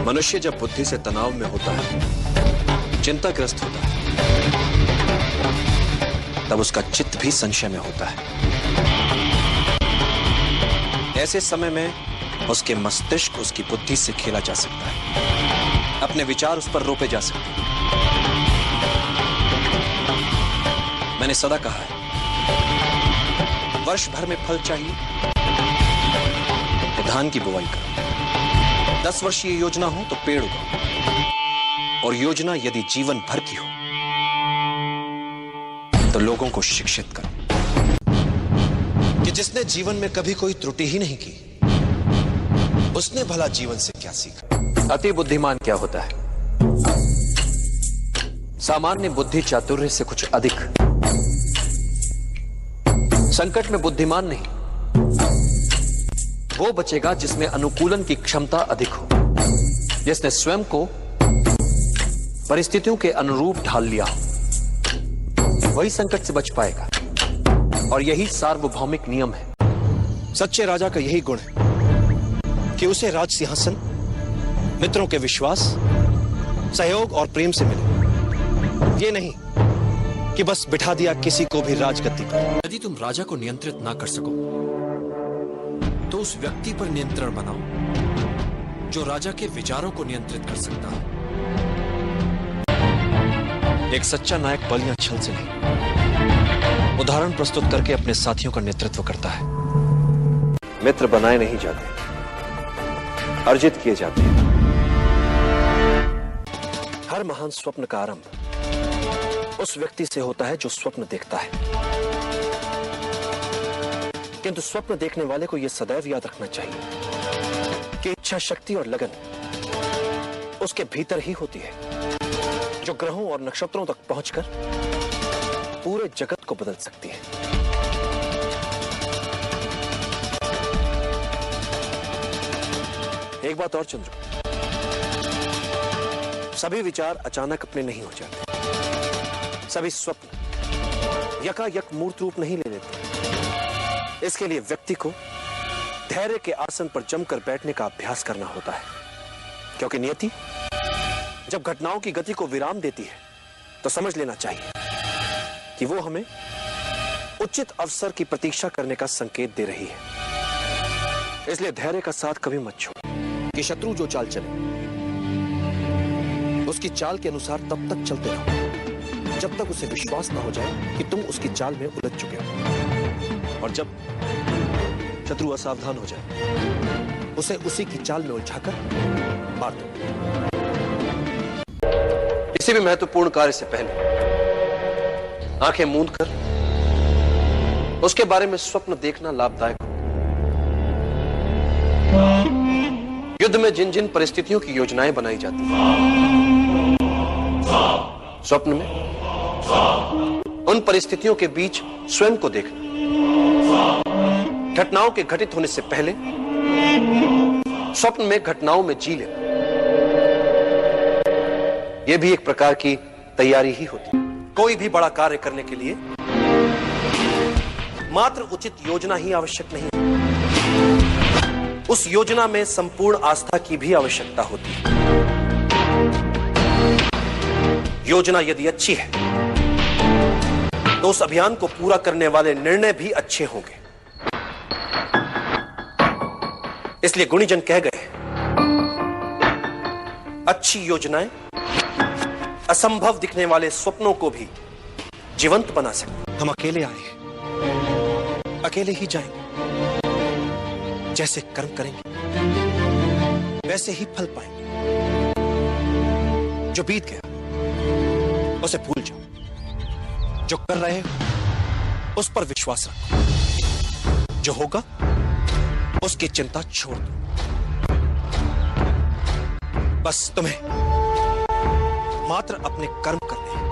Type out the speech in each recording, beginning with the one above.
मनुष्य जब बुद्धि से तनाव में होता है, चिंताग्रस्त होता है, तब उसका चित्त भी संशय में होता है। ऐसे समय में उसके मस्तिष्क, उसकी बुद्धि से खेला जा सकता है, अपने विचार उस पर रोपे जा सकते हैं। मैंने सदा कहा है, वर्ष भर में फल चाहिए तो धान की बुवाई करो, 10 वर्षीय योजना हो तो पेड़ उगाओ, और योजना यदि जीवन भर की हो तो लोगों को शिक्षित करो कि जिसने जीवन में कभी कोई त्रुटि ही नहीं की, उसने भला जीवन से क्या सीखा। अति बुद्धिमान क्या होता है? सामान्य बुद्धि चातुर्य से कुछ अधिक। संकट में बुद्धिमान नहीं, वो बचेगा जिसमें अनुकूलन की क्षमता अधिक हो, जिसने स्वयं को परिस्थितियों के अनुरूप ढाल लिया हो, वही संकट से बच पाएगा। और यही सार्वभौमिक नियम है। सच्चे राजा का यही गुण है कि उसे राज सिंहासन मित्रों के विश्वास, सहयोग और प्रेम से मिले। ये नहीं कि बस बिठा दिया किसी को भी राजगद्दी पर। यदि तुम राजा को नियंत्रित ना कर सको तो उस व्यक्ति पर नियंत्रण बनाओ जो राजा के विचारों को नियंत्रित कर सकता है। एक सच्चा नायक बल या छल से नहीं, उदाहरण प्रस्तुत करके अपने साथियों का नेतृत्व करता है। मित्र बनाए नहीं जाते, अर्जित किए जाते हैं। हर महान स्वप्न का आरंभ उस व्यक्ति से होता है जो स्वप्न देखता है। किंतु स्वप्न देखने वाले को यह सदैव याद रखना चाहिए कि इच्छा शक्ति और लगन उसके भीतर ही होती है, जो ग्रहों और नक्षत्रों तक पहुंचकर पूरे जगत को बदल सकती है। एक बात और चंद्र, सभी विचार अचानक अपने नहीं हो जाते। सभी स्वप्न यकायक मूर्त रूप नहीं ले लेते। इसके लिए व्यक्ति को धैर्य के आसन पर जमकर बैठने का अभ्यास करना होता है, क्योंकि नियति जब घटनाओं की गति को विराम देती है तो समझ लेना चाहिए कि वो हमें उचित अवसर की प्रतीक्षा करने का संकेत दे रही है। इसलिए धैर्य का साथ कभी मत छोड़ो कि शत्रु जो चाल चले उसकी चाल के अनुसार तब तक चलते रहो जब तक उसे विश्वास ना हो जाए कि तुम उसकी चाल में उलझ चुके हो। और जब शत्रु असावधान हो जाए उसे उसी की चाल में उलझाकर मार दो। किसी भी महत्वपूर्ण कार्य से पहले आंखें मूंद कर उसके बारे में स्वप्न देखना लाभदायक हो। युद्ध में जिन जिन परिस्थितियों की योजनाएं बनाई जाती हैं, स्वप्न में उन परिस्थितियों के बीच स्वयं को देखना, घटनाओं के घटित होने से पहले स्वप्न में घटनाओं में जी लेना, यह भी एक प्रकार की तैयारी ही होती है। कोई भी बड़ा कार्य करने के लिए मात्र उचित योजना ही आवश्यक नहीं, उस योजना में संपूर्ण आस्था की भी आवश्यकता होती है। योजना यदि अच्छी है तो उस अभियान को पूरा करने वाले निर्णय भी अच्छे होंगे। इसलिए गुणीजन कह गए, अच्छी योजनाएं असंभव दिखने वाले स्वप्नों को भी जीवंत बना सकते। हम अकेले आए हैं, अकेले ही जाएंगे। जैसे कर्म करेंगे वैसे ही फल पाएंगे। जो बीत गया उसे भूल जाओ, जो कर रहे हो उस पर विश्वास रखो, जो होगा उसकी चिंता छोड़ दो। बस तुम्हें मात्र अपने कर्म करने हैं।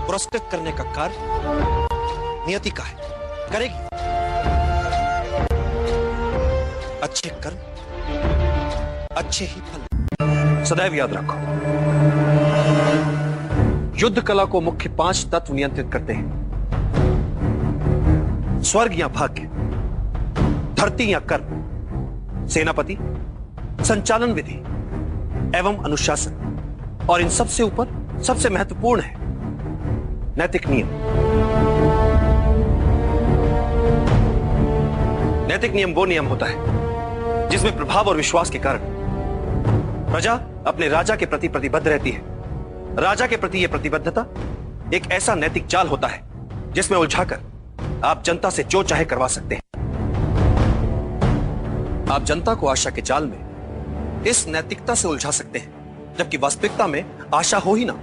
पुरस्कृत करने का कार्य नियति का है, करेगी। अच्छे कर्म अच्छे ही फल। सदैव याद रखो, युद्ध कला को मुख्य 5 तत्व नियंत्रित करते हैं। स्वर्ग या भाग्य, धरती या कर्म, सेनापति, संचालन विधि एवं अनुशासन, और इन सबसे ऊपर सबसे महत्वपूर्ण है नैतिक नियम। नैतिक नियम वो नियम होता है जिसमें प्रभाव और विश्वास के कारण प्रजा अपने राजा के प्रति प्रतिबद्ध रहती है। राजा के प्रति यह प्रतिबद्धता एक ऐसा नैतिक जाल होता है जिसमें उलझाकर आप जनता से जो चाहे करवा सकते हैं। आप जनता को आशा के जाल में इस नैतिकता से उलझा सकते हैं, जबकि वास्तविकता में आशा हो ही ना।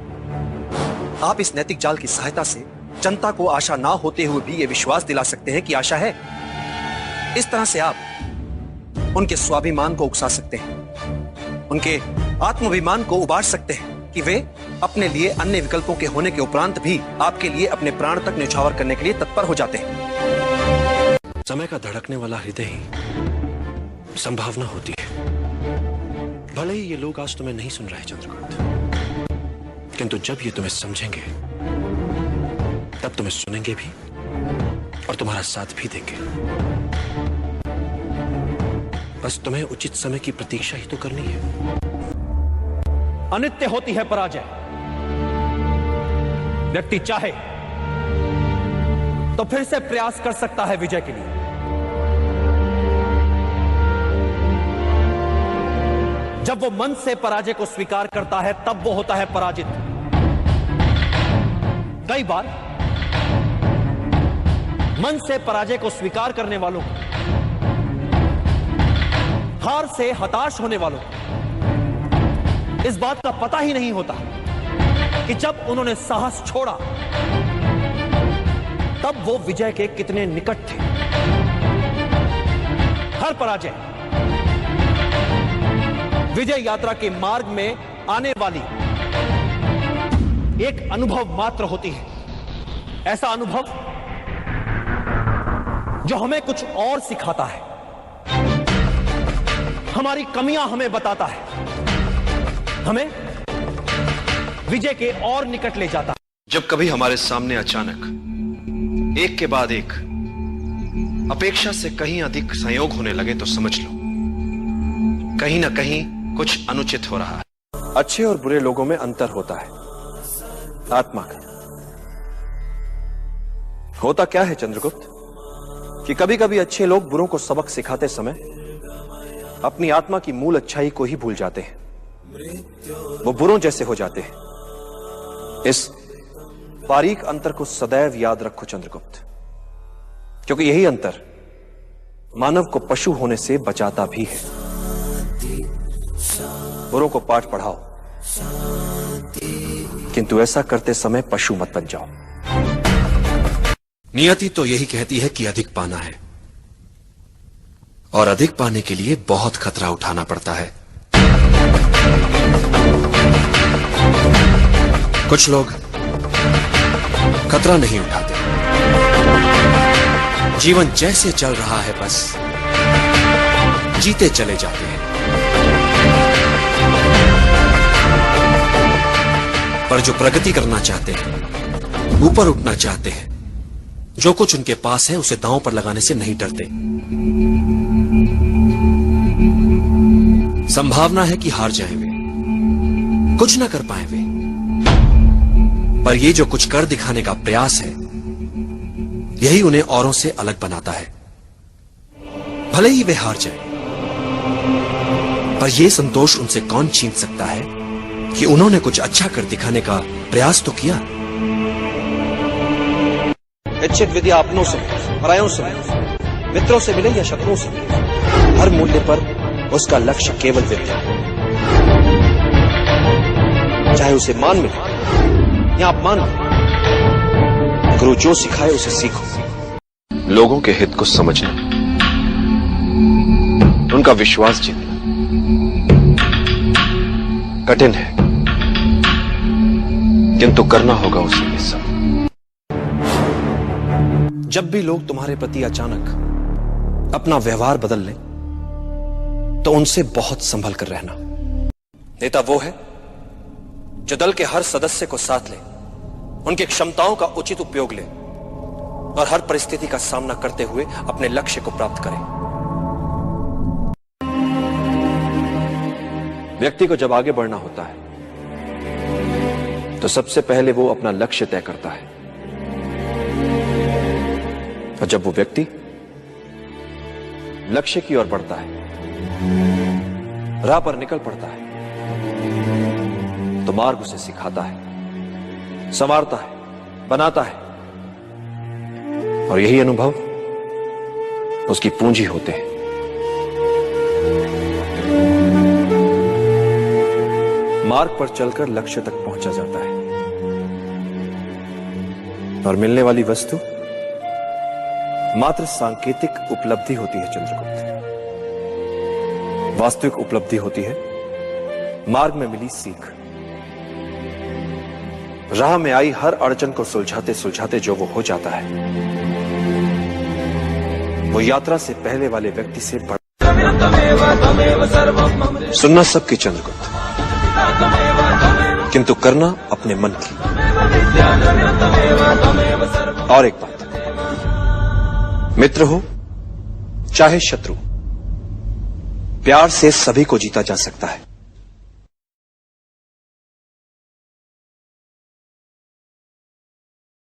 आप इस नैतिक जाल की सहायता से जनता को आशा ना होते हुए भी यह विश्वास दिला सकते हैं कि आशा है। इस तरह से आप उनके स्वाभिमान को उकसा सकते हैं, उनके आत्माभिमान को उबार सकते हैं कि वे अपने लिए अन्य विकल्पों के होने के उपरांत भी आपके लिए अपने प्राण तक न्यौछावर करने के लिए तत्पर हो जाते हैं। समय का धड़कने वाला हृदय ही संभावना होती है। भले ही ये लोग आज तुम्हें नहीं सुन रहे चंद्रकांत, किंतु जब ये तुम्हें समझेंगे तब तुम्हें सुनेंगे भी और तुम्हारा साथ भी देंगे। बस तुम्हें उचित समय की प्रतीक्षा ही तो करनी है। अनित्य होती है पराजय। व्यक्ति चाहे तो फिर से प्रयास कर सकता है विजय के लिए। जब वो मन से पराजय को स्वीकार करता है तब वो होता है पराजित। कई बार मन से पराजय को स्वीकार करने वालों को, हार से हताश होने वालों को इस बात का पता ही नहीं होता कि जब उन्होंने साहस छोड़ा तब वो विजय के कितने निकट थे। हर पराजय विजय यात्रा के मार्ग में आने वाली एक अनुभव मात्र होती है। ऐसा अनुभव जो हमें कुछ और सिखाता है, हमारी कमियां हमें बताता है, हमें विजय के और निकट ले जाता है। जब कभी हमारे सामने अचानक एक के बाद एक अपेक्षा से कहीं अधिक संयोग होने लगे तो समझ लो कहीं ना कहीं कुछ अनुचित हो रहा है। अच्छे और बुरे लोगों में अंतर होता है, आत्मा का। होता क्या है चंद्रगुप्त कि कभी कभी अच्छे लोग बुरों को सबक सिखाते समय अपनी आत्मा की मूल अच्छाई को ही भूल जाते हैं। वो बुरों जैसे हो जाते हैं। इस बारीक अंतर को सदैव याद रखो चंद्रगुप्त, क्योंकि यही अंतर मानव को पशु होने से बचाता भी है। बुरों को पाठ पढ़ाओ, किंतु ऐसा करते समय पशु मत बन जाओ। नियति तो यही कहती है कि अधिक पाना है, और अधिक पाने के लिए बहुत खतरा उठाना पड़ता है। कुछ लोग खतरा नहीं उठाते, जीवन जैसे चल रहा है बस जीते चले जाते हैं। पर जो प्रगति करना चाहते हैं, ऊपर उठना चाहते हैं, जो कुछ उनके पास है उसे दांव पर लगाने से नहीं डरते। संभावना है कि हार जाएं वे, कुछ ना कर पाए वे, पर ये जो कुछ कर दिखाने का प्रयास है यही उन्हें औरों से अलग बनाता है। भले ही वे हार जाएं, पर यह संतोष उनसे कौन छीन सकता है कि उन्होंने कुछ अच्छा कर दिखाने का प्रयास तो किया। इच्छित विद्या अपनों से, परायों से, मित्रों से मिले या शत्रुओं से मिले, हर मूल्य पर उसका लक्ष्य केवल विद्या है, चाहे उसे मान मिले या अपमान मिले। गुरु जो सिखाए उसे सीखो। लोगों के हित को समझना, उनका विश्वास जीतना कठिन है, किंतु करना होगा उसे ये सब। जब भी लोग तुम्हारे प्रति अचानक अपना व्यवहार बदल लें तो उनसे बहुत संभल कर रहना। नेता वो है जो दल के हर सदस्य को साथ ले, उनकी क्षमताओं का उचित उपयोग ले और हर परिस्थिति का सामना करते हुए अपने लक्ष्य को प्राप्त करे। व्यक्ति को जब आगे बढ़ना होता है तो सबसे पहले वो अपना लक्ष्य तय करता है, और जब वो व्यक्ति लक्ष्य की ओर बढ़ता है, राह पर निकल पड़ता है, तो मार्ग उसे सिखाता है, संवारता है, बनाता है, और यही अनुभव उसकी पूंजी होते हैं। मार्ग पर चलकर लक्ष्य तक पहुंचा जाता है और मिलने वाली वस्तु मात्र सांकेतिक उपलब्धि होती है चंद्रगुप्त। वास्तविक उपलब्धि होती है मार्ग में मिली सीख। राह में आई हर अड़चन को सुलझाते सुलझाते जो वो हो जाता है, वो यात्रा से पहले वाले व्यक्ति से बढ़। सुनना सबकी चंद्रगुप्त, किंतु करना अपने मन की। और एक बात, मित्र हो चाहे शत्रु, प्यार से सभी को जीता जा सकता है।